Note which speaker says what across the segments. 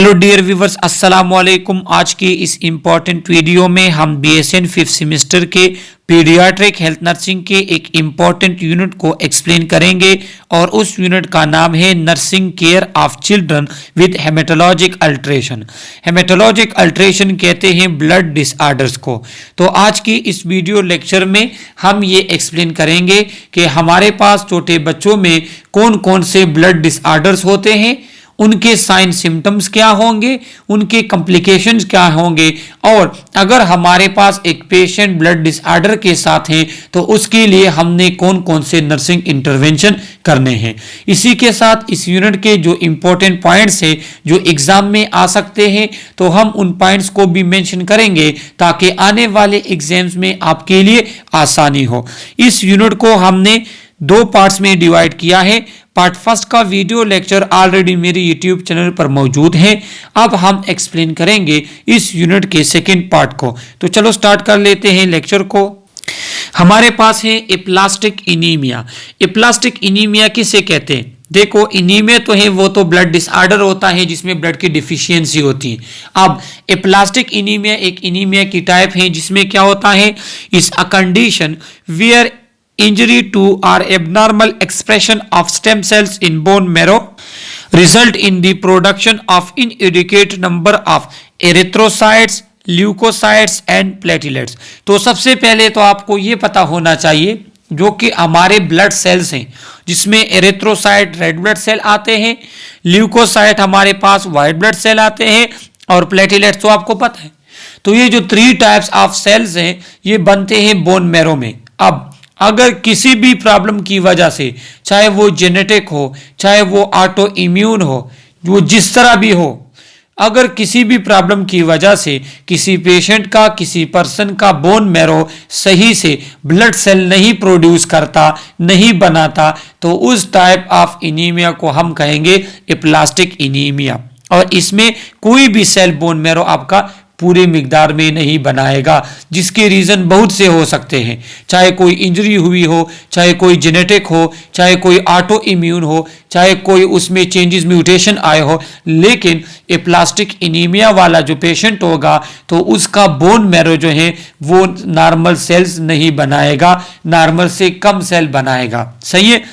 Speaker 1: Hello dear viewers, अस्सलाम वालेकुम। आज की इस इम्पॉर्टेंट वीडियो में हम बीएसएन 5th सेमेस्टर के पीडियाट्रिक हेल्थ नर्सिंग के एक इम्पॉर्टेंट यूनिट को एक्सप्लेन करेंगे और उस यूनिट का नाम है nursing care of children with hematologic alteration. Hematologic alteration कहते हैं ब्लड डिसऑर्डर्स को। तो आज की इस वीडियो लेक्चर में हम ये एक्सप्लेन करेंगे कि हमारे पास छोटे बच्चों में कौन कौन से ब्लड डिसऑर्डर्स होते हैं, उनके साइन सिम्टम्स क्या होंगे, उनके कॉम्प्लिकेशंस क्या होंगे, और अगर हमारे पास एक पेशेंट ब्लड डिसऑर्डर के साथ है तो उसके लिए हमने कौन कौन से नर्सिंग इंटरवेंशन करने हैं। इसी के साथ इस यूनिट के जो इंपॉर्टेंट पॉइंट्स हैं जो एग्जाम में आ सकते हैं तो हम उन पॉइंट्स को भी मेंशन करेंगे ताकि आने वाले एग्जाम्स में आपके लिए आसानी हो। इस यूनिट को हमने दो पार्ट्स में डिवाइड किया है। पार्ट फर्स्ट का वीडियो लेक्चर ऑलरेडी मेरे यूट्यूब चैनल पर मौजूद है। अब हम एक्सप्लेन करेंगे इस यूनिट के सेकंड पार्ट को। तो चलो स्टार्ट कर लेते हैं लेक्चर को। हमारे पास है एप्लास्टिक एनीमिया। एप्लास्टिक एनीमिया किसे कहते हैं? देखो, एनीमिया तो है, वो तो ब्लड डिसऑर्डर होता है जिसमें ब्लड की डिफिशियंसी होती है। अब एप्लास्टिक एनीमिया एक एनीमिया की टाइप है जिसमें क्या होता है, is a condition where injury to or abnormal expression of stem cells in bone marrow result in the production of inadequate number of erythrocytes, leukocytes and platelets. तो सबसे पहले तो आपको ये पता होना चाहिए जो कि हमारे ब्लड सेल्स हैं जिसमें एरिथ्रोसाइट रेड ब्लड सेल आते हैं, ल्यूकोसाइट हमारे पास व्हाइट ब्लड सेल आते हैं, और प्लेटलेट्स तो आपको पता है। तो ये जो 3 टाइप्स ऑफ सेल्स हैं ये बनते हैं बोन मैरो में। अब अगर किसी भी प्रॉब्लम की वजह से, चाहे वो जेनेटिक हो, चाहे वो ऑटो इम्यून हो, वो जिस तरह भी हो, अगर किसी भी प्रॉब्लम की वजह से किसी पेशेंट का, किसी पर्सन का बोन मैरो सही से ब्लड सेल नहीं प्रोड्यूस करता, नहीं बनाता, तो उस टाइप ऑफ एनीमिया को हम कहेंगे एप्लास्टिक एनीमिया। और इसमें कोई भी सेल बोन मैरो आपका पूरे मिकदार में नहीं बनाएगा, जिसके रीज़न बहुत से हो सकते हैं। चाहे कोई इंजरी हुई हो, चाहे कोई जेनेटिक हो, चाहे कोई ऑटो इम्यून हो, चाहे कोई उसमें चेंजेस म्यूटेशन आए हो, लेकिन एप्लास्टिक एनीमिया वाला जो पेशेंट होगा तो उसका बोन मैरो जो है वो नॉर्मल सेल्स नहीं बनाएगा, नॉर्मल से कम सेल बनाएगा। सही है।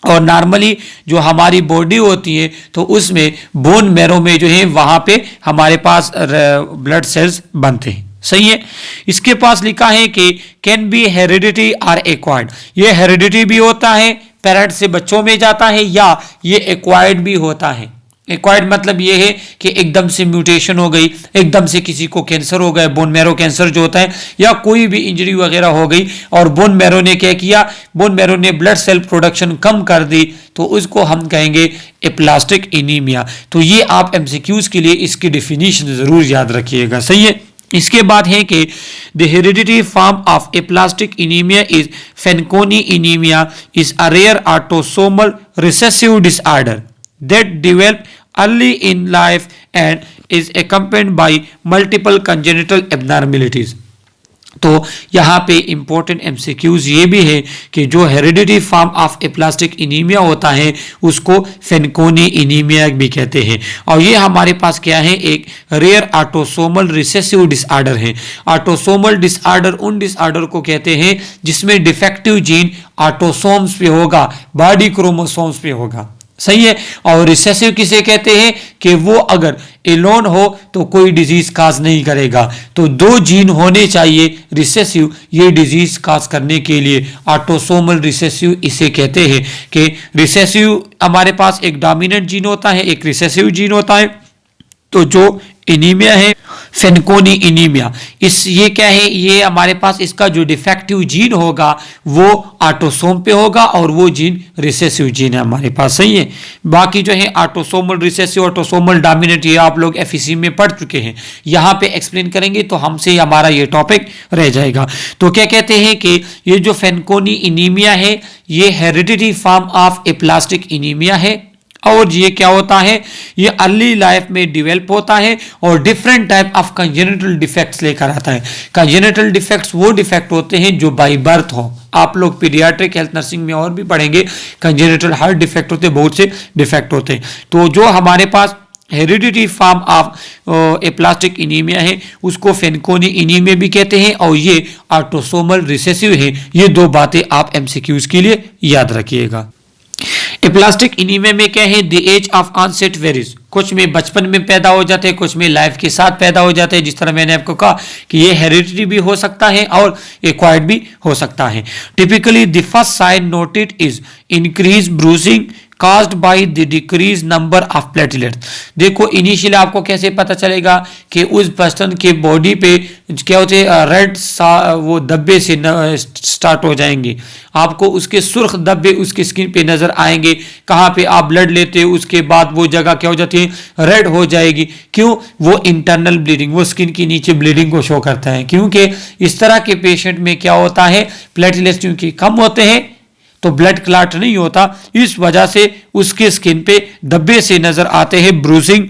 Speaker 1: और नॉर्मली जो हमारी बॉडी होती है तो उसमें बोन मैरो में जो है वहां पे हमारे पास ब्लड सेल्स बनते हैं। सही है। इसके पास लिखा है कि कैन बी हेरिडिटी और एक्वायर्ड। ये हेरिडिटी भी होता है, पेरेंट्स से बच्चों में जाता है, या ये एक्वायर्ड भी होता है। एक्वायर्ड मतलब ये है कि एकदम से म्यूटेशन हो गई, एकदम से किसी को कैंसर हो गया, बोन मैरो कैंसर जो होता है, या कोई भी इंजरी वगैरह हो गई और बोन मैरो ने क्या किया, बोन मैरो ने ब्लड सेल प्रोडक्शन कम कर दी, तो उसको हम कहेंगे एप्लास्टिक एनीमिया। तो ये आप एमसीक्यूज के लिए इसकी डेफिनेशन जरूर याद रखिएगा। सही है। इसके बाद है कि the hereditary form of aplastic anaemia is Fanconi anaemia, is a rare autosomal recessive disorder that develop early in life and is accompanied by multiple congenital abnormalities। तो यहाँ पे इंपॉर्टेंट एमसीक्यूज ये भी है कि जो hereditary form of aplastic anaemia होता है उसको फेनकोनी एनीमिया भी कहते हैं। और ये हमारे पास क्या है, एक रेयर ऑटोसोमल रिसेसिव डिसऑर्डर है। ऑटोसोमल डिसऑर्डर उन डिसऑर्डर को कहते हैं जिसमें डिफेक्टिव जीन ऑटोसोम्स पे होगा, बॉडी क्रोमोसोम्स पे होगा। सही है। और रिसेसिव किसे कहते हैं कि वो अगर एलोन हो तो कोई डिजीज काज नहीं करेगा, तो 2 जीन होने चाहिए रिसेसिव ये डिजीज काज करने के लिए। ऑटोसोमल रिसेसिव इसे कहते हैं कि रिसेसिव हमारे पास एक डोमिनेंट जीन होता है, एक रिसेसिव जीन होता है। तो जो एनीमिया है फेनकोनी एनीमिया, ये क्या है, ये हमारे पास इसका जो डिफेक्टिव जीन होगा वो ऑटोसोम पे होगा और वो जीन रिसेसिव जीन है हमारे पास। सही है। बाकी जो है ऑटोसोमल रिसेसिव, ऑटोसोमल डोमिनेंट, ये आप लोग एफईसी में पढ़ चुके हैं। यहाँ पे एक्सप्लेन करेंगे तो हमसे हमारा ये टॉपिक रह जाएगा। तो क्या कहते हैं कि ये जो फेनकोनी एनीमिया है ये hereditary form of aplastic anaemia है। और ये क्या होता है, ये अर्ली लाइफ में डिवेल्प होता है और different type of congenital defects लेकर आता है। कंजेनिटल डिफेक्ट्स वो डिफेक्ट होते हैं जो बाय बर्थ हो। आप लोग पीडियाट्रिक हेल्थ नर्सिंग में और भी पढ़ेंगे, कंजेनिटल हार्ट डिफेक्ट होते हैं, बहुत से डिफेक्ट होते हैं। तो जो हमारे पास heredity form of aplastic anaemia है, उसको फेनकोनी इनीमिया भी कहते हैं, और ये ऑटोसोमल रिसेसिव है। ये दो बातें आप एमसीक्यूज के लिए याद रखिएगा। एप्लास्टिक इनीमिया में क्या है, the age of onset varies, कुछ में बचपन में पैदा हो जाते हैं, कुछ में लाइफ के साथ पैदा हो जाते हैं। जिस तरह मैंने आपको कहा कि ये हेरिडिटरी भी हो सकता है और एक्वायर्ड भी हो सकता है। Typically the first sign noted is increase bruising caused by the decreased number of platelets। देखो इनिशियली आपको कैसे पता चलेगा कि उस पर्सन के बॉडी पे क्या होते हैं, रेड वो धब्बे से स्टार्ट हो जाएंगे। आपको उसके सुर्ख धब्बे उसकी स्किन पे नजर आएंगे। कहाँ पे आप ब्लड लेते हो उसके बाद वो जगह क्या हो जाती है, रेड हो जाएगी। क्यों? वो इंटरनल ब्लीडिंग, वो स्किन के नीचे ब्लीडिंग को शो करता है। क्योंकि इस तरह के पेशेंट में क्या होता है, प्लेटलेट्स क्योंकि कम होते हैं तो ब्लड क्लॉट नहीं होता, इस वजह से उसके स्किन पे धब्बे से नजर आते हैं, ब्रूजिंग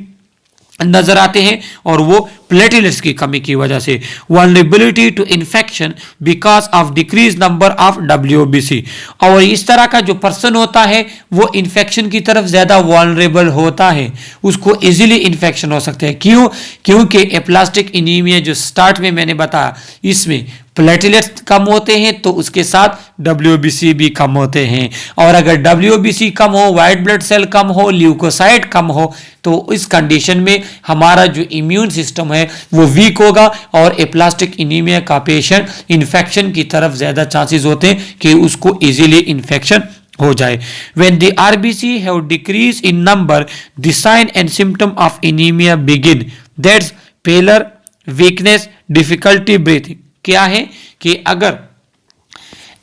Speaker 1: नजर आते हैं, और वो प्लेटलेट्स की कमी की वजह से। Vulnerability to infection because of decrease number of WBC। और इस तरह का जो पर्सन होता है वो इन्फेक्शन की तरफ ज्यादा वल्नरेबल होता है, उसको इजीली इन्फेक्शन हो सकते हैं। क्यों? क्योंकि एप्लास्टिक इनीमिया जो स्टार्ट में मैंने बताया, इसमें प्लेटलेट्स कम होते हैं तो उसके साथ WBC भी कम होते हैं। और अगर WBC कम हो, व्हाइट ब्लड सेल कम हो, ल्यूकोसाइट कम हो, तो इस कंडीशन में हमारा जो इम्यून सिस्टम है वो वीक होगा और एप्लास्टिक इनीमिया का पेशेंट इन्फेक्शन की तरफ ज्यादा चांसेस होते हैं कि उसको इजीली इन्फेक्शन हो जाए। When the RBC have decreased in number, the sign and symptom of anemia begin. That's pallor, weakness, difficulty breathing. क्या है कि अगर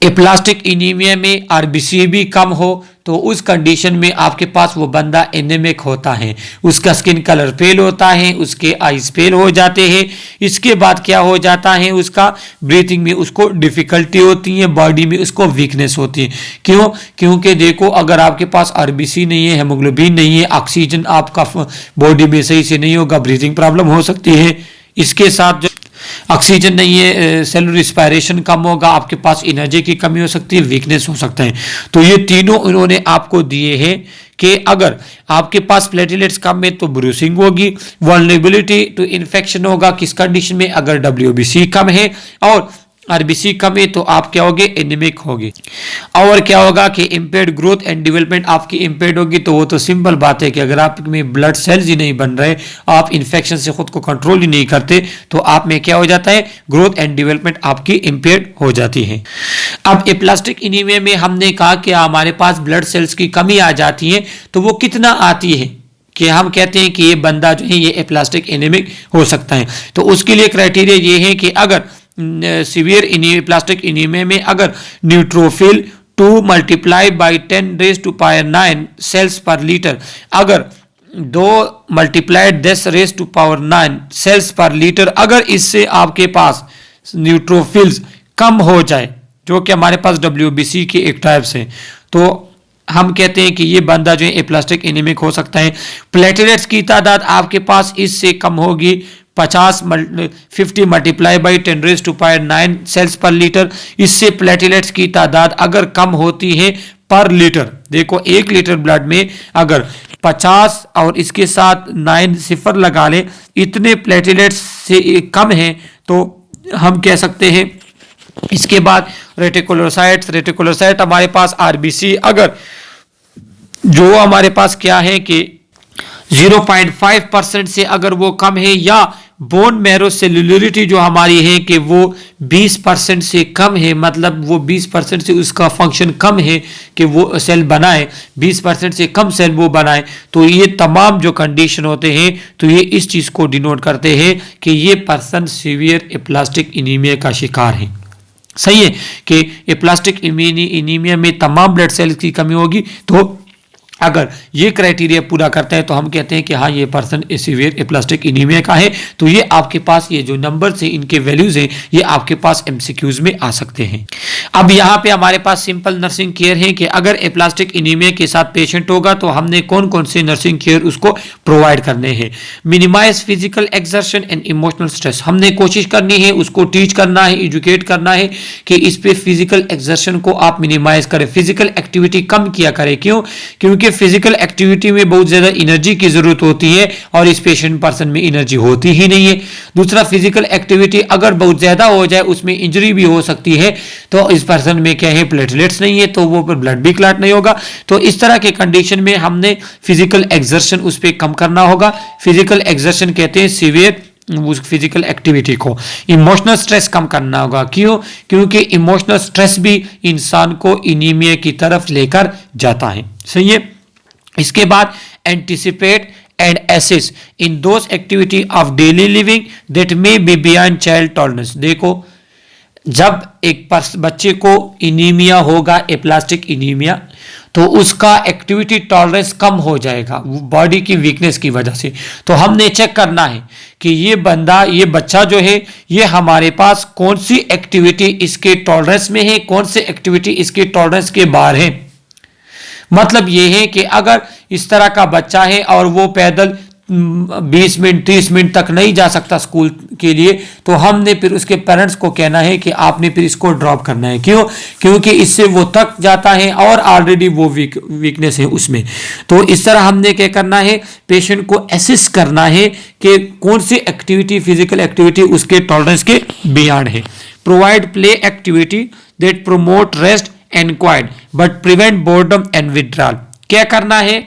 Speaker 1: एप्लास्टिक इनीमिया में आरबीसी भी कम हो तो उस कंडीशन में आपके पास वो बंदा एनेमिक होता है, उसका स्किन कलर पेल होता है, उसके आईज पेल हो जाते हैं। इसके बाद क्या हो जाता है, उसका ब्रीथिंग में उसको डिफिकल्टी होती है, बॉडी में उसको वीकनेस होती है। क्यों? क्योंकि देखो अगर आपके पास आरबीसी नहीं है, हेमोग्लोबिन नहीं है, ऑक्सीजन आपका बॉडी में सही से नहीं होगा, ब्रीथिंग प्रॉब्लम हो सकती है। इसके साथ जो ऑक्सीजन नहीं है, सेलुलर रिस्पायरेशन कम होगा, आपके पास एनर्जी की कमी हो सकती है, वीकनेस हो सकता है। तो ये तीनों उन्होंने आपको दिए हैं कि अगर आपके पास प्लेटलेट्स कम है तो ब्रूसिंग होगी, वल्नरेबिलिटी टू इन्फेक्शन होगा किस कंडीशन में, अगर WBC कम है, और आरबीसी कम है तो आप क्या होगे, एनीमिक होगी। और क्या होगा कि इम्पेयर्ड ग्रोथ एंड डेवलपमेंट आपकी इम्पेयर्ड होगी। तो वो तो सिंपल बात है कि अगर आप में ब्लड सेल्स ही नहीं बन रहे, आप इन्फेक्शन से खुद को कंट्रोल ही नहीं करते, तो आप में क्या हो जाता है, ग्रोथ एंड डेवलपमेंट आपकी इम्पेयर्ड हो जाती है। अब एप्लास्टिक इनीमिया में हमने कहा कि हमारे पास ब्लड सेल्स की कमी आ जाती है, तो वो कितना आती है कि हम कहते हैं कि ये बंदा जो है ये एप्लास्टिक एनीमिक हो सकता है। तो उसके लिए क्राइटेरिया ये है कि अगर सीवियर एप्लास्टिक इनीमिया में अगर न्यूट्रोफिल 2 मल्टीप्लाई बाई 10⁻⁹ सेल्स पर लीटर, अगर 2 मल्टीप्लाइड 10⁻⁹ सेल्स पर लीटर, अगर इससे आपके पास न्यूट्रोफिल्स कम हो जाए, जो कि हमारे पास WBC के एक टाइप्स हैं, तो हम कहते हैं कि ये बंदा जो है एप्लास्टिक एनीमिक हो सकता है। प्लेटलेट्स की तादाद आपके पास इससे कम होगी 50 मल्टीप्लाई बाई 10⁻⁹ सेल्स पर लीटर। इससे प्लेटलेट्स की तादाद अगर कम होती है पर लीटर, देखो 1 लीटर ब्लड में अगर 50 और इसके साथ 9 सिफर लगा ले, इतने प्लेटलेट्स से कम है तो हम कह सकते हैं। इसके बाद रेटिकुलोसाइट हमारे पास आरबीसी अगर जो हमारे पास क्या है कि 0.5% से अगर वो कम है, या बोन मैरो सेलुलरिटी जो हमारी है कि वो 20% से कम है, मतलब वो 20% से उसका फंक्शन कम है कि वो सेल बनाए, 20% से कम सेल वो बनाए, तो ये तमाम जो कंडीशन होते हैं तो ये इस चीज़ को डिनोट करते हैं कि ये पर्सन सीवियर एप्लास्टिक इनीमिया का शिकार है। सही है कि एप्लास्टिक इनीमिया में तमाम ब्लड सेल्स की कमी होगी। तो अगर ये क्राइटेरिया पूरा करते हैं तो हम कहते हैं कि हाँ ये पर्सन सीवियर एप्लास्टिक इनीमिया का है। तो ये आपके पास ये जो नंबर्स हैं, इनके वैल्यूज हैं, ये आपके पास एमसीक्यूज में आ सकते हैं। अब यहाँ पे हमारे पास सिंपल नर्सिंग केयर है कि अगर एप्लास्टिक इनीमिया के साथ पेशेंट होगा तो हमने कौन कौन से नर्सिंग केयर उसको प्रोवाइड करने हैं। Minimise physical exertion and emotional stress, हमने कोशिश करनी है, उसको टीच करना है, एजुकेट करना है कि इस पे फिजिकल एक्सर्शन को आप मिनिमाइज करें, फिजिकल एक्टिविटी कम किया करें। क्यों? क्योंकि क्योंकि फिजिकल एक्टिविटी में बहुत ज़्यादा एनर्जी की ज़रूरत होती है और इस पेशेंट पर्सन में एनर्जी होती ही नहीं है। दूसरा, फिजिकल एक्टिविटी अगर बहुत ज़्यादा हो जाए उसमें इंजरी भी हो सकती है, तो इस पर्सन में क्या है, प्लेटलेट्स नहीं है, तो वो ब्लड भी क्लॉट नहीं होगा। तो इस तरह के कंडीशन में हमने फिजिकल एक्सर्शन उस पर कम करना होगा। फिजिकल एक्सर्शन कहते हैं सीवियर उस फिजिकल एक्टिविटी को। इमोशनल स्ट्रेस कम करना होगा। क्यों? क्योंकि इमोशनल स्ट्रेस भी इंसान को एनीमिया की तरफ लेकर जाता है। सही है। इसके बाद anticipate and assist in those activity of daily living that may be beyond child tolerance. देखो, जब एक बच्चे को एनीमिया होगा, एप्लास्टिक एनीमिया, तो उसका एक्टिविटी टॉलरेंस कम हो जाएगा बॉडी की वीकनेस की वजह से। तो हमने चेक करना है कि ये बच्चा जो है, ये हमारे पास कौन सी एक्टिविटी इसके टॉलरेंस में है, कौन सी एक्टिविटी इसके टॉलरेंस के बाहर है। मतलब ये है कि अगर इस तरह का बच्चा है और वो पैदल 20 मिनट 30 मिनट तक नहीं जा सकता स्कूल के लिए, तो हमने फिर उसके पेरेंट्स को कहना है कि आपने फिर इसको ड्रॉप करना है। क्यों? क्योंकि इससे वो थक जाता है और ऑलरेडी वो वीकनेस है उसमें। तो इस तरह हमने क्या करना है, पेशेंट को असिस्ट करना है कि कौन सी एक्टिविटी, फिजिकल एक्टिविटी उसके टॉलरेंस के बियॉन्ड है। Provide play activity that promote rest and quite but prevent boredom and withdrawal. क्या करना है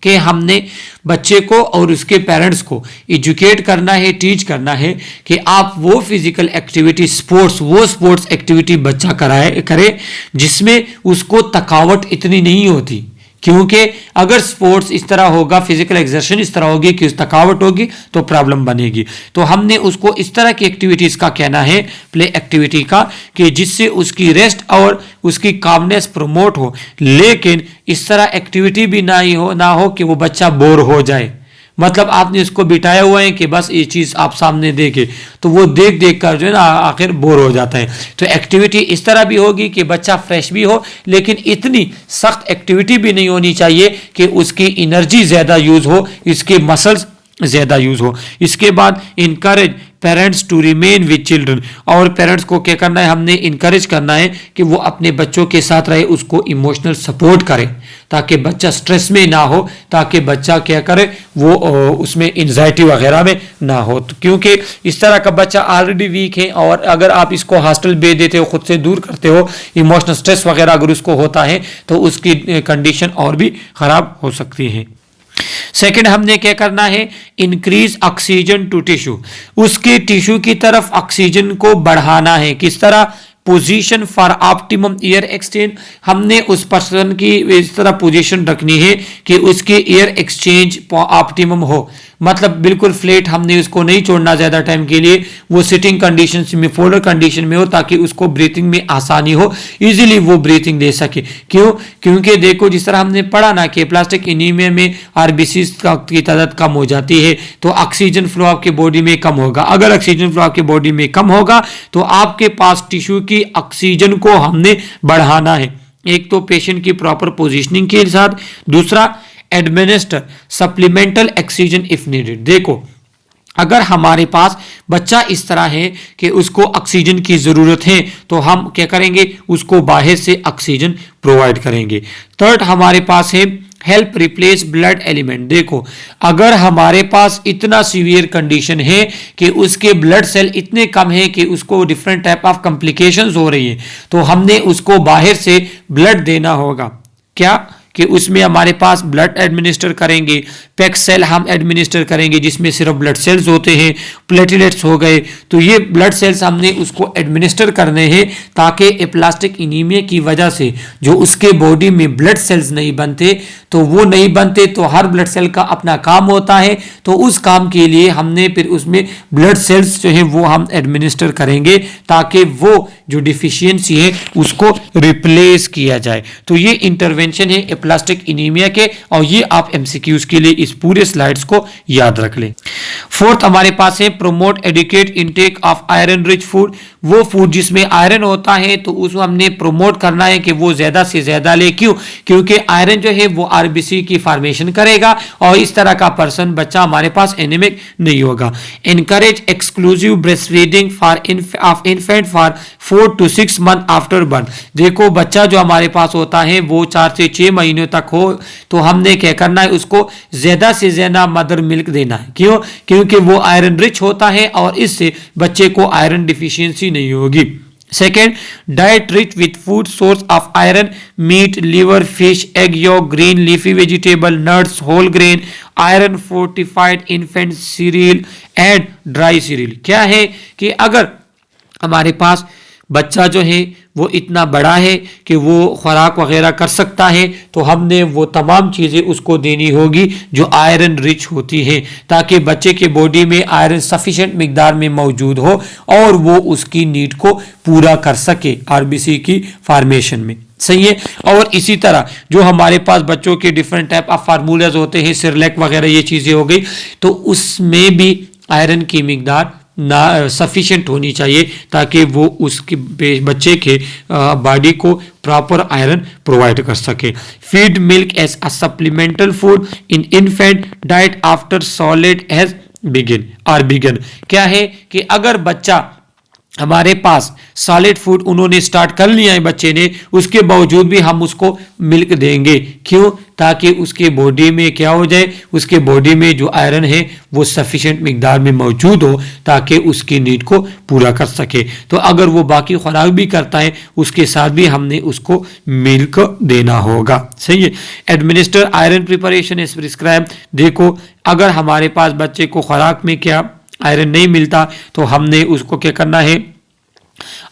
Speaker 1: कि हमने बच्चे को और उसके पेरेंट्स को एजुकेट करना है, टीच करना है कि आप वो फिजिकल एक्टिविटी, स्पोर्ट्स एक्टिविटी बच्चा करे जिसमें उसको थकावट इतनी नहीं होती। क्योंकि अगर स्पोर्ट्स इस तरह होगा, फिजिकल एक्सर्शन इस तरह होगी कि थकावट होगी तो प्रॉब्लम बनेगी। तो हमने उसको इस तरह की एक्टिविटीज का कहना है, प्ले एक्टिविटी का, कि जिससे उसकी रेस्ट और उसकी कामनेस प्रमोट हो, लेकिन इस तरह एक्टिविटी भी ना हो कि वो बच्चा बोर हो जाए। मतलब आपने उसको बिठाया हुआ है कि बस ये चीज़ आप सामने देखे, तो वो देख देख कर जो है ना आखिर बोर हो जाता है। तो एक्टिविटी इस तरह भी होगी कि बच्चा फ्रेश भी हो, लेकिन इतनी सख्त एक्टिविटी भी नहीं होनी चाहिए कि उसकी एनर्जी ज़्यादा यूज़ हो, इसके मसल्स ज़्यादा यूज़ हो। इसके बाद encourage parents to remain with children, और पेरेंट्स को क्या करना है, हमने इनकरेज करना है कि वो अपने बच्चों के साथ रहे, उसको इमोशनल सपोर्ट करे ताकि बच्चा स्ट्रेस में ना हो, ताकि बच्चा क्या करे, वो उसमें एंजाइटी वगैरह में ना हो। तो क्योंकि इस तरह का बच्चा ऑलरेडी वीक है और अगर आप इसको हॉस्टल भेज देते हो, खुद से दूर करते हो, इमोशनल स्ट्रेस वगैरह अगर उसको होता है तो उसकी कंडीशन और भी खराब हो सकती है। सेकंड, हमने क्या करना है, इंक्रीज ऑक्सीजन टू टिश्यू, उसके टिश्यू की तरफ ऑक्सीजन को बढ़ाना है। किस तरह? Position for optimum air exchange, हमने उस पर्सन की इस तरह पोजीशन रखनी है कि उसके एयर एक्सचेंज ऑप्टिमम हो, मतलब बिल्कुल फ्लैट हमने उसको नहीं छोड़ना ज़्यादा टाइम के लिए, वो सिटिंग कंडीशन में, फोल्डर कंडीशन में हो, ताकि उसको ब्रीथिंग में आसानी हो, इजीली वो ब्रीथिंग दे सके। क्यों? क्योंकि देखो, जिस तरह हमने पढ़ा ना कि प्लास्टिक एनीमिया में आरबीसी की तादाद कम हो जाती है, तो ऑक्सीजन फ्लो आपके बॉडी में कम होगा। अगर ऑक्सीजन फ्लो आपके बॉडी में कम होगा तो आपके पास टिश्यू की ऑक्सीजन को हमने बढ़ाना है। एक तो पेशेंट की प्रॉपर पोजीशनिंग के साथ, दूसरा administer supplemental oxygen if needed. देखो, अगर हमारे पास बच्चा इस तरह है कि उसको ऑक्सीजन की ज़रूरत है तो हम क्या करेंगे, उसको बाहर से ऑक्सीजन प्रोवाइड करेंगे। थर्ड, हमारे पास है हेल्प रिप्लेस ब्लड एलिमेंट। देखो, अगर हमारे पास इतना सीवियर कंडीशन है कि उसके ब्लड सेल इतने कम है कि उसको डिफरेंट टाइप ऑफ कॉम्प्लिकेशंस हो रही है, तो हमने उसको बाहर से ब्लड देना होगा। क्या? कि उसमें हमारे पास ब्लड एडमिनिस्टर करेंगे, पैक सेल हम एडमिनिस्टर करेंगे जिसमें सिर्फ ब्लड सेल्स होते हैं, प्लेटलेट्स हो गए, तो ये ब्लड सेल्स हमने उसको एडमिनिस्टर करने हैं ताकि एप्लास्टिक एनीमिया की वजह से जो उसके बॉडी में ब्लड सेल्स नहीं बनते, तो वो नहीं बनते, तो हर ब्लड सेल का अपना काम होता है, तो उस काम के लिए हमने फिर उसमें ब्लड सेल्स जो है वो हम एडमिनिस्टर करेंगे ताकि वो जो डिफिशियंसी है उसको रिप्लेस किया जाए। तो ये इंटरवेंशन है प्लास्टिक एनीमिया के, और ये आप एमसीक्यूज के लिए इस पूरे स्लाइड्स को याद रख लें। फोर्थ, हमारे पास है promote adequate intake of iron rich food, वो फूड जिसमें आयरन होता है तो उसको हमने प्रोमोट करना है कि वो ज्यादा से ज्यादा ले। क्यों? क्योंकि आयरन जो है वो आरबीसी की फॉर्मेशन करेगा और इस तरह का पर्सन, बच्चा हमारे पास एनीमिक नहीं होगा। Encourage exclusive breast feeding for infant for 4 to 6 months after birth. देखो, बच्चा जो हमारे पास होता है वो 4 से 6 महीने महीनों तक हो तो हमने क्या करना है, उसको ज़्यादा से ज़्यादा मदर मिल्क देना है। क्यों? क्योंकि वो आयरन रिच होता है और इससे बच्चे को आयरन डिफिशियंसी नहीं होगी। Second, diet rich with food source of iron, meat, liver, fish, egg yolk, green leafy vegetable, nuts, whole grain, iron fortified infant cereal and dry cereal. क्या है कि अगर हमारे पास बच्चा जो है वो इतना बड़ा है कि वो खुराक वगैरह कर सकता है तो हमने वो तमाम चीज़ें उसको देनी होगी जो आयरन रिच होती हैं, ताकि बच्चे के बॉडी में आयरन सफिशेंट मिकदार में मौजूद हो और वो उसकी नीड को पूरा कर सके आरबीसी की फॉर्मेशन में। सही है। और इसी तरह जो हमारे पास बच्चों के डिफरेंट टाइप ऑफ फार्मूलाज होते हैं, सिरलैक वगैरह ये चीज़ें हो गई, तो उसमें भी आयरन की मिकदार ना सफिशिएंट होनी चाहिए ताकि वो उसके बच्चे के बॉडी को प्रॉपर आयरन प्रोवाइड कर सके। Feed milk as a supplemental food in infant diet after solid age begin. क्या है कि अगर बच्चा हमारे पास सॉलिड फूड उन्होंने स्टार्ट कर लिया है बच्चे ने, उसके बावजूद भी हम उसको मिल्क देंगे। क्यों? ताकि उसके बॉडी में क्या हो जाए, उसके बॉडी में जो आयरन है वो सफिशिएंट मिकदार में मौजूद हो ताकि उसकी नीड को पूरा कर सके। तो अगर वो बाकी खुराक भी करता है उसके साथ भी हमने उसको मिल्क देना होगा। सही है। Administer iron preparation is prescribe. देखो, अगर हमारे पास बच्चे को खुराक में क्या आयरन नहीं मिलता तो हमने उसको क्या करना है,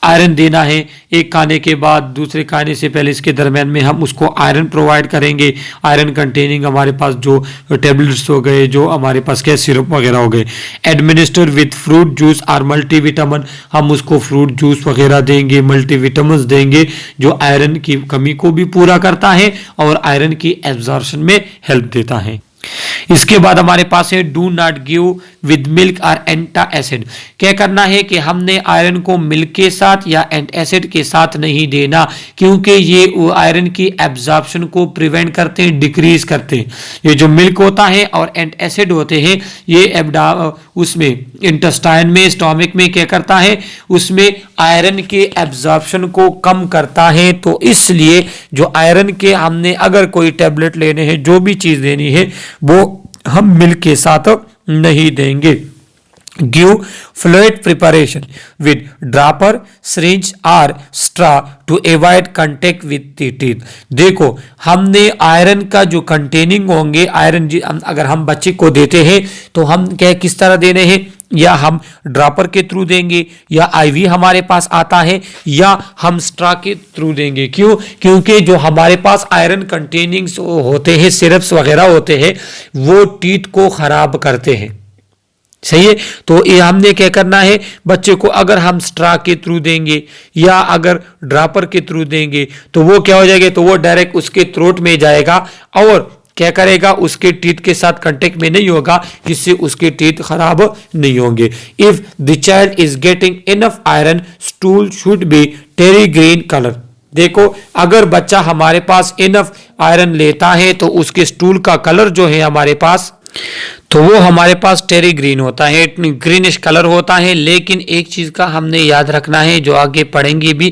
Speaker 1: आयरन देना है। एक खाने के बाद दूसरे खाने से पहले इसके दरमियान में हम उसको आयरन प्रोवाइड करेंगे। आयरन कंटेनिंग हमारे पास जो टेबलेट्स हो गए, जो हमारे पास क्या सिरप वगैरह हो गए। एडमिनिस्टर विथ फ्रूट जूस और मल्टीविटामिन, हम उसको फ्रूट जूस वगैरह देंगे, मल्टीविटामिन देंगे जो आयरन की कमी को भी पूरा करता है और आयरन की एब्जॉर्प्शन में हेल्प देता है। इसके बाद हमारे पास है do not give with milk और एंटासिड। क्या करना है कि हमने आयरन को मिल्क के साथ या एंटासिड के साथ नहीं देना, क्योंकि ये आयरन की एब्जॉर्प्शन को प्रिवेंट करते हैं, डिक्रीज करते हैं। ये जो मिल्क होता है और एंटासिड होते हैं ये उसमें इंटेस्टाइन में, स्टोमक में क्या करता है, उसमें आयरन के एब्जॉर्प्शन को कम करता है। तो इसलिए जो आयरन के हमने अगर कोई टैबलेट लेने हैं, जो भी चीज देनी है, वो हम मिल्क के साथ नहीं देंगे। Give fluid preparation with dropper, syringe और straw to avoid contact with teeth. देखो, हमने आयरन का जो कंटेनिंग होंगे, आयरन अगर हम बच्चे को देते हैं तो हम क्या किस तरह देने हैं, या हम ड्रॉपर के थ्रू देंगे, या आईवी हमारे पास आता है, या हम स्ट्रॉ के थ्रू देंगे। क्यों? क्योंकि जो हमारे पास आयरन कंटेनिंग होते हैं, सिरप्स वगैरह होते हैं, वो टीथ को खराब करते हैं। सही है। तो ये हमने क्या करना है, बच्चे को अगर हम स्ट्रॉ के थ्रू देंगे या अगर ड्रॉपर के थ्रू देंगे तो वो क्या हो जाएगा, तो वो डायरेक्ट उसके थ्रोट में जाएगा और क्या करेगा, उसके टीथ के साथ कांटेक्ट में नहीं होगा, जिससे उसके टीथ खराब नहीं होंगे। If the child is getting enough iron, stool should be tarry green colour. देखो, अगर बच्चा हमारे पास इनफ आयरन लेता है तो उसके स्टूल का कलर जो है हमारे पास, तो वो हमारे पास टेरी ग्रीन होता है, ग्रीनिश कलर होता है। लेकिन एक चीज़ का हमने याद रखना है, जो आगे पढ़ेंगे भी,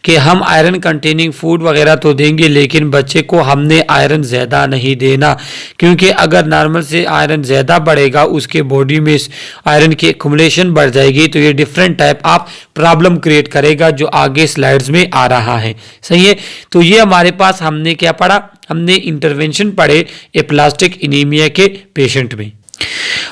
Speaker 1: कि हम आयरन कंटेनिंग फूड वगैरह तो देंगे, लेकिन बच्चे को हमने आयरन ज़्यादा नहीं देना, क्योंकि अगर नॉर्मल से आयरन ज़्यादा बढ़ेगा, उसके बॉडी में आयरन की एक्युमुलेशन बढ़ जाएगी, तो ये different type of problem create करेगा, जो आगे स्लाइड्स में आ रहा है। सही है। तो ये हमारे पास हमने क्या पढ़ा, हमने इंटरवेंशन पढ़े एप्लास्टिक एनीमिया के पेशेंट में।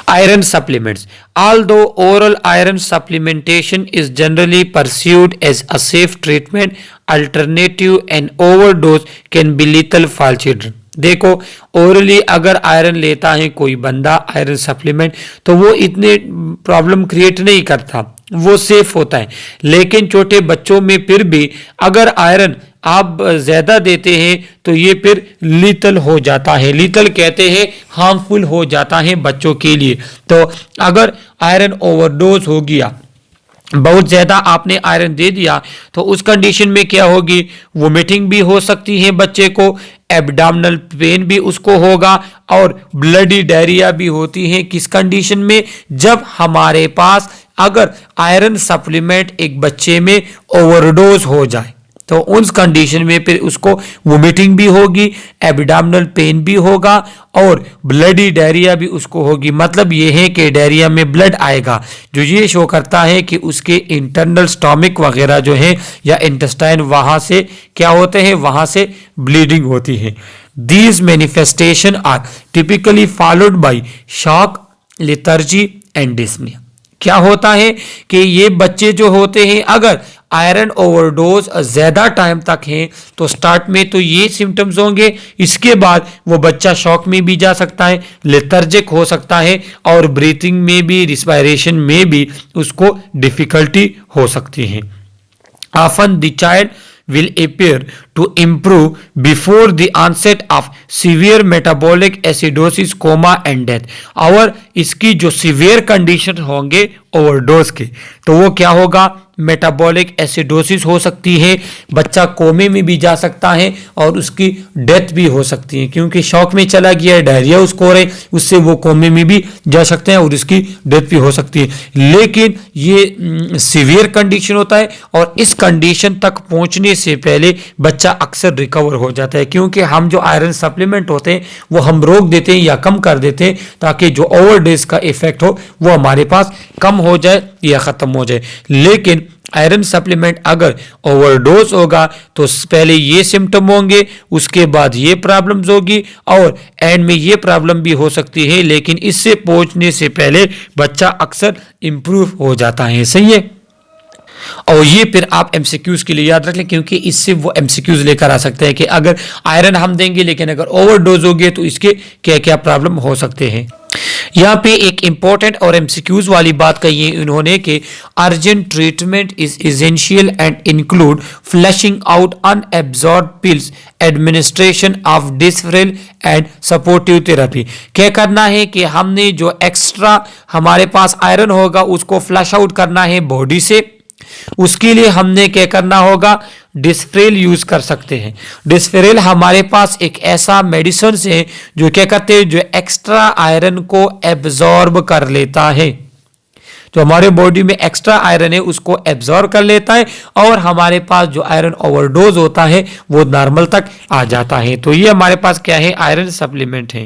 Speaker 1: Iron supplements. Although oral iron supplementation is generally pursued as a safe treatment alternative, an overdose can be lethal for children. देखो, ओरली अगर आयरन लेता है कोई बंदा आयरन सप्लीमेंट, तो वो इतने प्रॉब्लम क्रिएट नहीं करता, वो सेफ होता है। लेकिन छोटे बच्चों में फिर भी अगर आयरन आप ज्यादा देते हैं तो ये फिर लीथल हो जाता है। लीथल कहते हैं हार्मफुल हो जाता है बच्चों के लिए। तो अगर आयरन ओवरडोज हो गया, बहुत ज्यादा आपने आयरन दे दिया, तो उस कंडीशन में क्या होगी, वोमिटिंग भी हो सकती है बच्चे को, एब्डोमिनल पेन भी उसको होगा, और ब्लडी डायरिया भी होती है। किस कंडीशन में, जब हमारे पास अगर आयरन सप्लीमेंट एक बच्चे में ओवरडोज हो जाए। तो उस कंडीशन में फिर उसको वोमिटिंग भी होगी, एब्डोमिनल पेन भी होगा और ब्लडी डायरिया भी उसको होगी। मतलब ये है कि डायरिया में ब्लड आएगा, जो ये शो करता है कि उसके इंटरनल स्टोमिक वगैरह जो है या इंटेस्टाइन वहां से क्या होते हैं, वहां से ब्लीडिंग होती है। These manifestations are typically followed by shock, lethargy and dyspnea। क्या होता है कि ये बच्चे जो होते हैं अगर आयरन ओवरडोज ज्यादा टाइम तक है तो स्टार्ट में तो ये सिम्टम्स होंगे, इसके बाद वो बच्चा शॉक में भी जा सकता है, लेथर्जिक हो सकता है और ब्रीथिंग में भी, रिस्पायरेशन में भी उसको डिफिकल्टी हो सकती है। Often the child will appear to improve before the onset of severe metabolic acidosis, coma and death। और इसकी जो सीवियर कंडीशन होंगे ओवरडोज के, तो वो क्या होगा, मेटाबॉलिक एसिडोसिस हो सकती है, बच्चा कोमे में भी जा सकता है और उसकी डेथ भी हो सकती है, क्योंकि शॉक में चला गया है, डायरिया उसको हो रहा है, उससे वो कोमे में भी जा सकते हैं और उसकी डेथ भी हो सकती है। लेकिन ये सीवियर कंडीशन होता है और इस कंडीशन तक पहुंचने से पहले बच्चा अक्सर रिकवर हो जाता है, क्योंकि हम जो आयरन सप्लीमेंट होते हैं वो हम रोक देते हैं या कम कर देते हैं ताकि जो ओवरडोज का इफेक्ट हो वो हमारे पास कम हो जाए या खत्म हो जाए। लेकिन आयरन सप्लीमेंट अगर ओवरडोज होगा तो पहले ये सिम्टम होंगे, उसके बाद ये प्रॉब्लम्स होगी और एंड में ये प्रॉब्लम भी हो सकती है, लेकिन इससे पहुंचने से पहले बच्चा अक्सर इंप्रूव हो जाता है। सही है, और ये फिर आप एमसीक्यूज के लिए याद रख लें, क्योंकि इससे वो एमसीक्यूज लेकर आ सकते हैं कि अगर आयरन हम देंगे लेकिन अगर ओवरडोज हो गए तो इसके क्या क्या प्रॉब्लम हो सकते हैं। यहाँ पे एक इंपॉर्टेंट और एमसीक्यूज वाली बात कही है इन्होंने कि urgent treatment is essential and include flushing out unabsorb pills, administration of Desferal and supportive therapy. क्या करना है कि हमने जो एक्स्ट्रा हमारे पास आयरन होगा उसको फ्लश आउट करना है बॉडी से। उसके लिए हमने क्या करना होगा, डिस्फ्रेल यूज कर सकते हैं। डिस्फ्रेल हमारे पास एक ऐसा मेडिसिन है जो क्या करते हैं, जो एक्स्ट्रा आयरन को एब्जॉर्ब कर लेता है, जो हमारे बॉडी में एक्स्ट्रा आयरन है उसको एब्जॉर्ब कर लेता है और हमारे पास जो आयरन ओवरडोज होता है वो नॉर्मल तक आ जाता है। तो ये हमारे पास क्या है, आयरन सप्लीमेंट है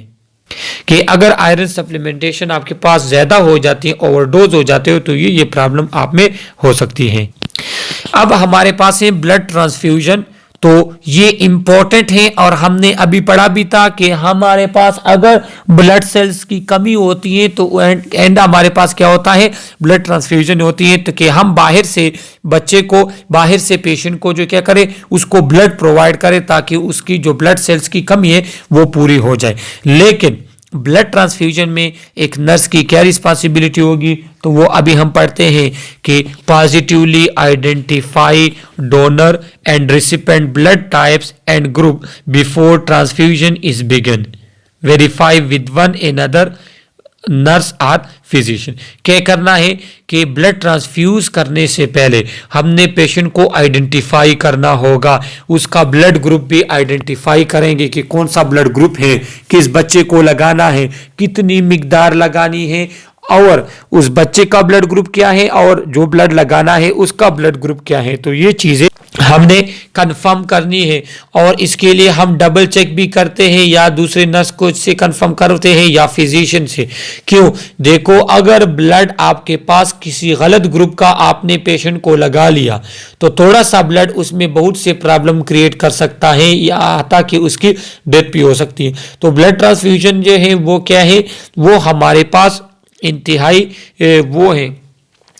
Speaker 1: कि अगर आयरन सप्लीमेंटेशन आपके पास ज्यादा हो जाती है, ओवरडोज हो जाते हो, तो ये प्रॉब्लम आप में हो सकती है। अब हमारे पास है ब्लड ट्रांसफ्यूजन, तो ये इंपॉर्टेंट है और हमने अभी पढ़ा भी था कि हमारे पास अगर ब्लड सेल्स की कमी होती है तो एंड हमारे पास क्या होता है, ब्लड ट्रांसफ्यूजन होती है, तो कि हम बाहर से बच्चे को, बाहर से पेशेंट को जो क्या करे, उसको ब्लड प्रोवाइड करे ताकि उसकी जो ब्लड सेल्स की कमी है वो पूरी हो जाए। लेकिन ब्लड ट्रांसफ्यूजन में एक नर्स की क्या रिस्पॉन्सिबिलिटी होगी, तो वो अभी हम पढ़ते हैं कि positively identify donor and recipient blood types and group before transfusion is begin, verify with one another nurse और फिजिशियन। क्या करना है कि ब्लड ट्रांसफ्यूज करने से पहले हमने पेशेंट को आइडेंटिफाई करना होगा, उसका ब्लड ग्रुप भी आइडेंटिफाई करेंगे कि कौन सा ब्लड ग्रुप है, किस बच्चे को लगाना है, कितनी मिकदार लगानी है और उस बच्चे का ब्लड ग्रुप क्या है और जो ब्लड लगाना है उसका ब्लड ग्रुप क्या है। तो ये चीजें हमने कंफर्म करनी है और इसके लिए हम डबल चेक भी करते हैं, या दूसरे नर्स को से कंफर्म करते हैं या फिजिशियन से। क्यों, देखो अगर ब्लड आपके पास किसी गलत ग्रुप का आपने पेशेंट को लगा लिया तो थोड़ा सा ब्लड उसमें बहुत से प्रॉब्लम क्रिएट कर सकता है या ताकि उसकी डेथ भी हो सकती है। तो ब्लड ट्रांसफ्यूजन जो है वो क्या है, वो हमारे पास इंतहाई वो है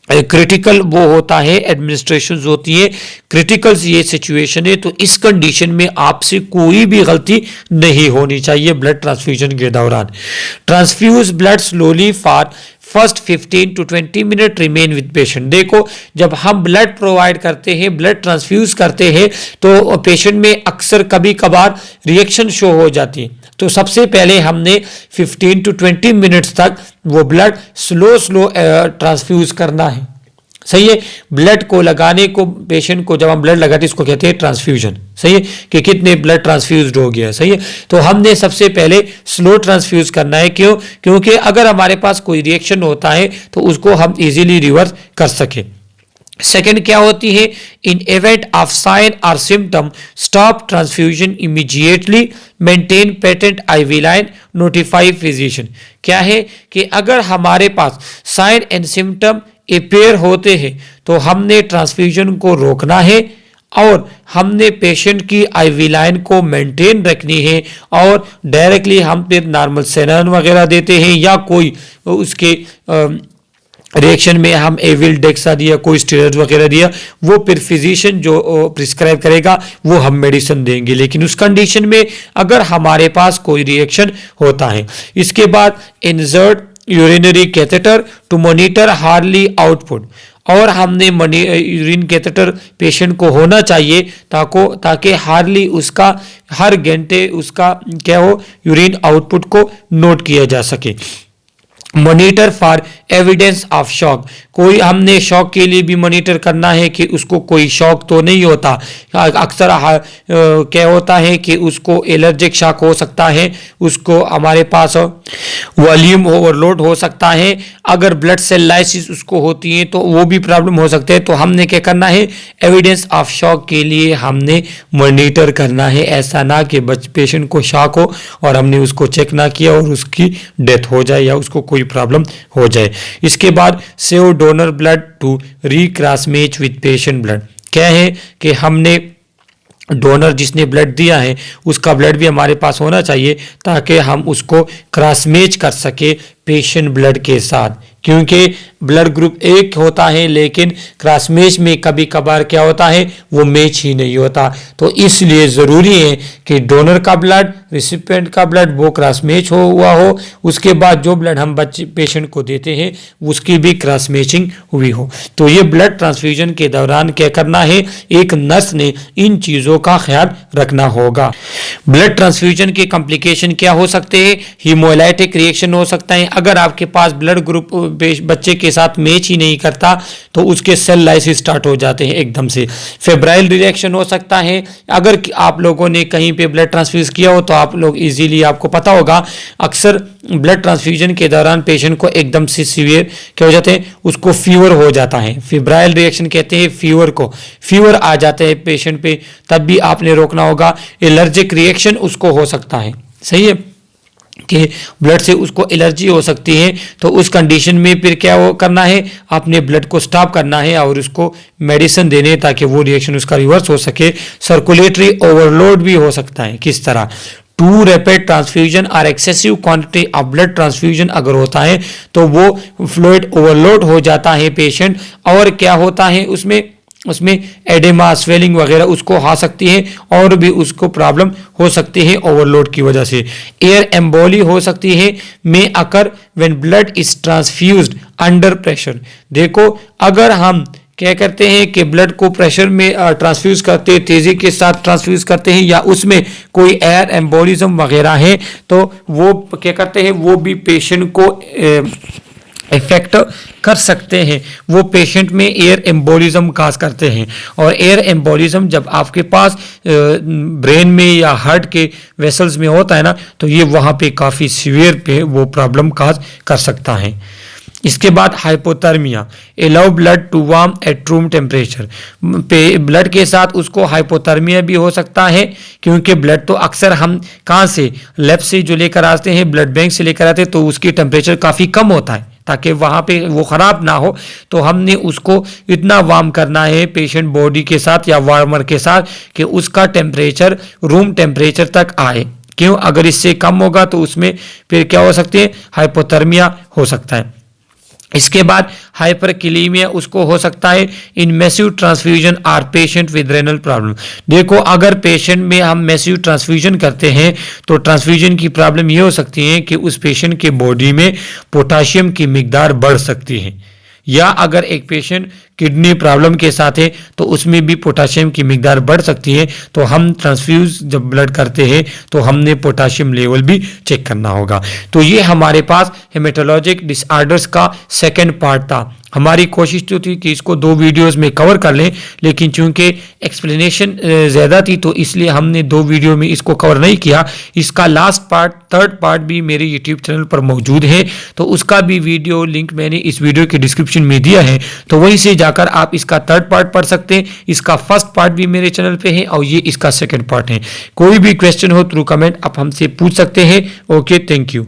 Speaker 1: क्रिटिकल, वो होता है, एडमिनिस्ट्रेशन होती है, क्रिटिकल ये सिचुएशन है। तो इस कंडीशन में आपसे कोई भी गलती नहीं होनी चाहिए ब्लड ट्रांसफ्यूजन के दौरान। Transfuse blood slowly for first 15 to 20 minute remain with patient. देखो जब हम ब्लड प्रोवाइड करते हैं, ब्लड ट्रांसफ्यूज करते हैं, तो पेशेंट में अक्सर कभी कभार रिएक्शन शो हो जाती है। तो सबसे पहले हमने 15 to 20 मिनट्स तक वो ब्लड स्लो ट्रांसफ्यूज करना है। सही है, ब्लड को लगाने को, पेशेंट को जब हम ब्लड लगाते हैं इसको कहते हैं ट्रांसफ्यूजन। सही है कि कितने ब्लड ट्रांसफ्यूज हो गया। सही है, तो हमने सबसे पहले स्लो ट्रांसफ्यूज करना है। क्यों, क्योंकि अगर हमारे पास कोई रिएक्शन होता है तो उसको हम इजीली रिवर्स कर सके। सेकेंड क्या होती है, इन इवेंट ऑफ साइन और symptom stop transfusion immediately, maintain patent IV line, notify physician. क्या है कि अगर हमारे पास साइन एंड सिम्टम अपेयर होते हैं तो हमने ट्रांसफ्यूजन को रोकना है और हमने पेशेंट की आईवी लाइन को मेंटेन रखनी है और डायरेक्टली हम फिर नॉर्मल सेलन वगैरह देते हैं या कोई उसके रिएक्शन में हम एविल डेक्सा दिया, कोई स्टेरॉइड वगैरह दिया, वो फिर फिजिशियन जो प्रिस्क्राइब करेगा वो हम मेडिसिन देंगे, लेकिन उस कंडीशन में अगर हमारे पास कोई रिएक्शन होता है। इसके बाद insert urinary catheter to monitor hourly output, और हमने यूरिन कैथेटर पेशेंट को होना चाहिए ताकि हार्ली उसका हर घंटे उसका क्या हो, यूरिन आउटपुट को नोट किया जा सके। Monitor for evidence of shock, कोई हमने शॉक के लिए भी मॉनिटर करना है कि उसको कोई शॉक तो नहीं होता। अक्सर क्या होता है कि उसको एलर्जिक शॉक हो सकता है, उसको हमारे पास वॉल्यूम ओवरलोड हो सकता है, अगर ब्लड सेल लाइसिस उसको होती है तो वो भी प्रॉब्लम हो सकते हैं। तो हमने क्या करना है, एविडेंस ऑफ शॉक के लिए हमने मॉनिटर करना है, ऐसा ना कि पेशेंट को शॉक हो और हमने उसको चेक ना किया और उसकी डेथ हो जाए या उसको कोई प्रॉब्लम हो जाए। इसके बाद save donor blood to recross match with patient blood, क्या है कि हमने डोनर जिसने ब्लड दिया है उसका ब्लड भी हमारे पास होना चाहिए ताकि हम उसको क्रॉस मैच कर सके पेशेंट ब्लड के साथ, क्योंकि ब्लड ग्रुप एक होता है लेकिन क्रॉस मैच में कभी कभार क्या होता है वो मैच ही नहीं होता। तो इसलिए ज़रूरी है कि डोनर का ब्लड, रिसिपिएंट का ब्लड वो क्रॉस मैच हुआ हो, उसके बाद जो ब्लड हम बच्चे पेशेंट को देते हैं उसकी भी क्रॉस मैचिंग हुई हो। तो ये ब्लड ट्रांसफ्यूजन के दौरान क्या करना है, एक नर्स ने इन चीज़ों का ख्याल रखना होगा। ब्लड ट्रांसफ्यूजन के कॉम्प्लिकेशन क्या हो सकते हैं, हीमोलाइटिक रिएक्शन हो सकता है, अगर आपके पास ब्लड ग्रुप बच्चे के साथ मैच ही नहीं करता तो उसके सेल लाइसिस स्टार्ट हो जाते हैं एकदम से। फेब्राइल रिएक्शन हो सकता है, अगर आप लोगों ने कहीं पे ब्लड ट्रांसफ्यूज किया हो तो आप लोग इजीली आपको पता होगा, अक्सर ब्लड ट्रांसफ्यूजन के दौरान पेशेंट को एकदम से सीवियर क्या हो जाते हैं, उसको फीवर हो जाता है। फेब्राइल रिएक्शन कहते हैं फीवर को, फीवर आ जाते हैं पेशेंट पे, तब भी आपने रोकना होगा। एलर्जिक रिएक्शन उसको हो सकता है, सही है कि ब्लड से उसको एलर्जी हो सकती है, तो उस कंडीशन में फिर क्या वो करना है, आपने ब्लड को स्टॉप करना है और उसको मेडिसिन देने ताकि वो रिएक्शन उसका रिवर्स हो सके। सर्कुलेटरी ओवरलोड भी हो सकता है, किस तरह, टू रैपिड ट्रांसफ्यूजन और excessive quantity of blood transfusion अगर होता है तो वो फ्लूइड ओवरलोड हो जाता है पेशेंट, और क्या होता है उसमें एडेमा, स्वेलिंग वगैरह उसको आ सकती है और भी उसको प्रॉब्लम हो सकती है ओवरलोड की वजह से। एयर एम्बोली हो सकती है, में occur when blood is transfused under pressure. देखो अगर हम क्या करते हैं कि ब्लड को प्रेशर में ट्रांसफ्यूज करते हैं, तेजी के साथ ट्रांसफ्यूज करते हैं, या उसमें कोई एयर एम्बोलिज्म वगैरह है तो वो क्या करते हैं, वो भी पेशेंट को इफेक्ट कर सकते हैं, वो पेशेंट में एयर एम्बोलिज्म काज करते हैं। और एयर एम्बोलिज्म जब आपके पास ब्रेन में या हार्ट के वेसल्स में होता है ना, तो ये वहाँ पे काफ़ी सीवियर पे वो प्रॉब्लम काज कर सकता है। इसके बाद hypothermia, allow blood to warm at room temperature, blood के साथ उसको हाइपोथर्मिया भी हो सकता है, क्योंकि ब्लड तो अक्सर हम कहाँ से, लैब से जो लेकर आते हैं, ब्लड बैंक से लेकर आते हैं, तो उसकी टेम्परेचर काफ़ी कम होता है ताकि वहाँ पे वो ख़राब ना हो। तो हमने उसको इतना वार्म करना है पेशेंट बॉडी के साथ या वार्मर के साथ कि उसका टेम्परेचर रूम टेम्परेचर तक आए। क्यों, अगर इससे कम होगा तो उसमें फिर क्या हो सकती है, हाइपोथर्मिया हो सकता है। इसके बाद हाइपरकिलीमिया उसको हो सकता है in massive transfusion or patient with renal problem. देखो अगर पेशेंट में हम मैसिव ट्रांसफ्यूजन करते हैं तो ट्रांसफ्यूजन की प्रॉब्लम ये हो सकती है कि उस पेशेंट के बॉडी में पोटाशियम की मिकदार बढ़ सकती है, या अगर एक पेशेंट किडनी प्रॉब्लम के साथ है तो उसमें भी पोटाशियम की मिकदार बढ़ सकती है। तो हम ट्रांसफ्यूज जब ब्लड करते हैं तो हमने पोटाशियम लेवल भी चेक करना होगा। तो ये हमारे पास हेमेटोलॉजिक डिसऑर्डर्स का सेकंड पार्ट था। हमारी कोशिश तो थी कि इसको 2 वीडियोस में कवर कर लें, लेकिन चूंकि एक्सप्लेनेशन ज़्यादा थी तो इसलिए हमने 2 वीडियो में इसको कवर नहीं किया। इसका लास्ट पार्ट, थर्ड पार्ट भी मेरे यूट्यूब चैनल पर मौजूद है, तो उसका भी वीडियो लिंक मैंने इस वीडियो के डिस्क्रिप्शन में दिया है, तो वहीं से जाकर आप इसका थर्ड पार्ट पढ़ सकते हैं। इसका फर्स्ट पार्ट भी मेरे चैनल पे है और ये इसका सेकेंड पार्ट है। कोई भी क्वेश्चन हो थ्रू कमेंट आप हमसे पूछ सकते हैं। Okay, thank you.